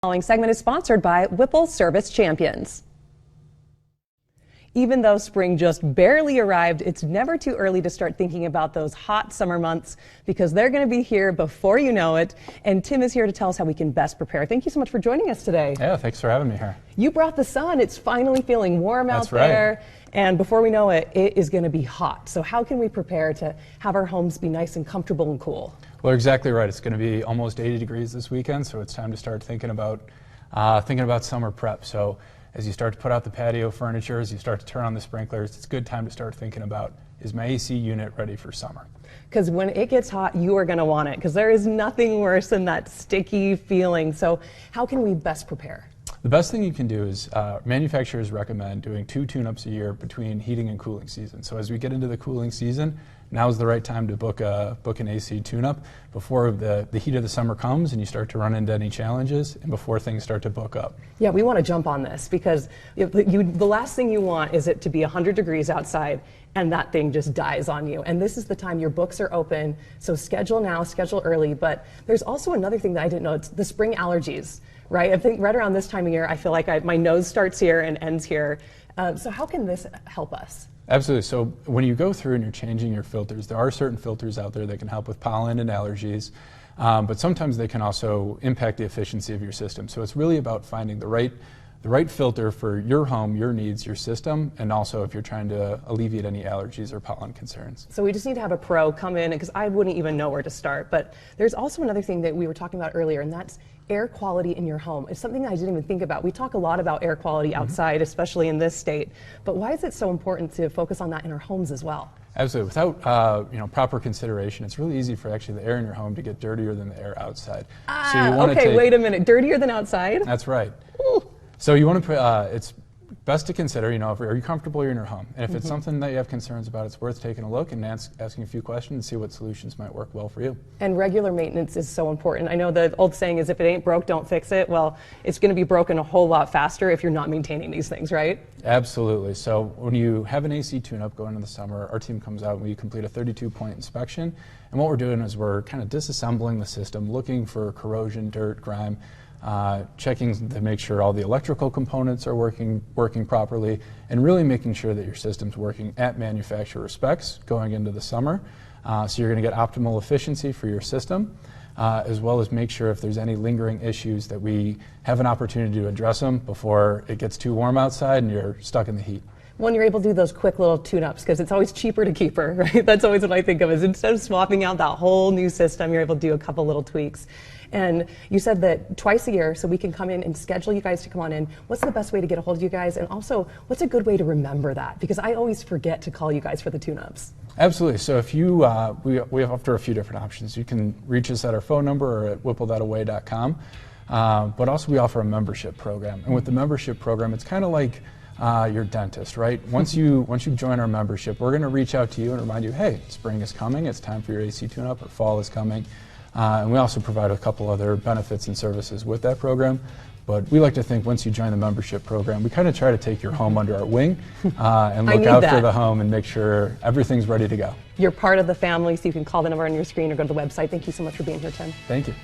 The following segment is sponsored by Whipple Service Champions. Even though spring just barely arrived, it's never too early to start thinking about those hot summer months because they're going to be here before you know it. And Tim is here to tell us how we can best prepare. Thank you so much for joining us today. Yeah, thanks for having me here. You brought the sun. It's finally feeling warm out there. And before we know it, it is going to be hot. So how can we prepare to have our homes be nice and comfortable and cool? Well, you're exactly right. It's going to be almost 80 degrees this weekend, so it's time to start thinking about summer prep. So as you start to put out the patio furniture, as you start to turn on the sprinklers, it's a good time to start thinking about, is my AC unit ready for summer? Because when it gets hot, you are going to want it, because there is nothing worse than that sticky feeling. So how can we best prepare? The best thing you can do is manufacturers recommend doing 2 tune-ups a year between heating and cooling season. So as we get into the cooling season, now is the right time to book an AC tune-up before the heat of the summer comes and you start to run into any challenges and before things start to book up. Yeah, we want to jump on this because the last thing you want is it to be 100 degrees outside and that thing just dies on you. And this is the time your books are open, so schedule now, schedule early. But there's also another thing that I didn't know, it's the spring allergies, right? I think right around this time of year, I feel like my nose starts here and ends here. So how can this help us? Absolutely. So when you go through and you're changing your filters, there are certain filters out there that can help with pollen and allergies, but sometimes they can also impact the efficiency of your system. So it's really about finding the right filter for your home, your needs, your system, and also if you're trying to alleviate any allergies or pollen concerns. So we just need to have a pro come in, because I wouldn't even know where to start. But there's also another thing that we were talking about earlier, and that's air quality in your home. It's something that I didn't even think about. We talk a lot about air quality outside, especially in this state, but why is it so important to focus on that in our homes as well? Absolutely. Without proper consideration, it's really easy for actually the air in your home to get dirtier than the air outside. Okay, wait a minute. Dirtier than outside? That's right. Ooh. So you want to it's best to consider, are you comfortable in your home? And if it's something that you have concerns about, it's worth taking a look and asking a few questions and see what solutions might work well for you. And regular maintenance is so important. I know the old saying is if it ain't broke, don't fix it. Well, it's going to be broken a whole lot faster if you're not maintaining these things, right? Absolutely. So when you have an AC tune-up going into the summer, our team comes out and we complete a 32-point inspection. And what we're doing is we're kind of disassembling the system, looking for corrosion, dirt, grime, checking to make sure all the electrical components are working properly, and really making sure that your system's working at manufacturer specs going into the summer. So you're going to get optimal efficiency for your system, as well as make sure if there's any lingering issues that we have an opportunity to address them before it gets too warm outside and you're stuck in the heat. When you're able to do those quick little tune-ups, because it's always cheaper to keep her, right? That's always what I think of, is instead of swapping out that whole new system, you're able to do a couple little tweaks. And you said that twice a year, so we can come in and schedule you guys to come on in. What's the best way to get a hold of you guys? And also, what's a good way to remember that? Because I always forget to call you guys for the tune-ups. Absolutely. So if you, we offer a few different options. You can reach us at our phone number or at whipple.away.com. But also we offer a membership program. And with the membership program, it's kind of like your dentist, right? Once you join our membership, we're going to reach out to you and remind you, hey, spring is coming, it's time for your AC tune-up, or fall is coming. And we also provide a couple other benefits and services with that program. But we like to think once you join the membership program, we kind of try to take your home under our wing and look after the home and make sure everything's ready to go. You're part of the family, so you can call the number on your screen or go to the website. Thank you so much for being here, Tim. Thank you.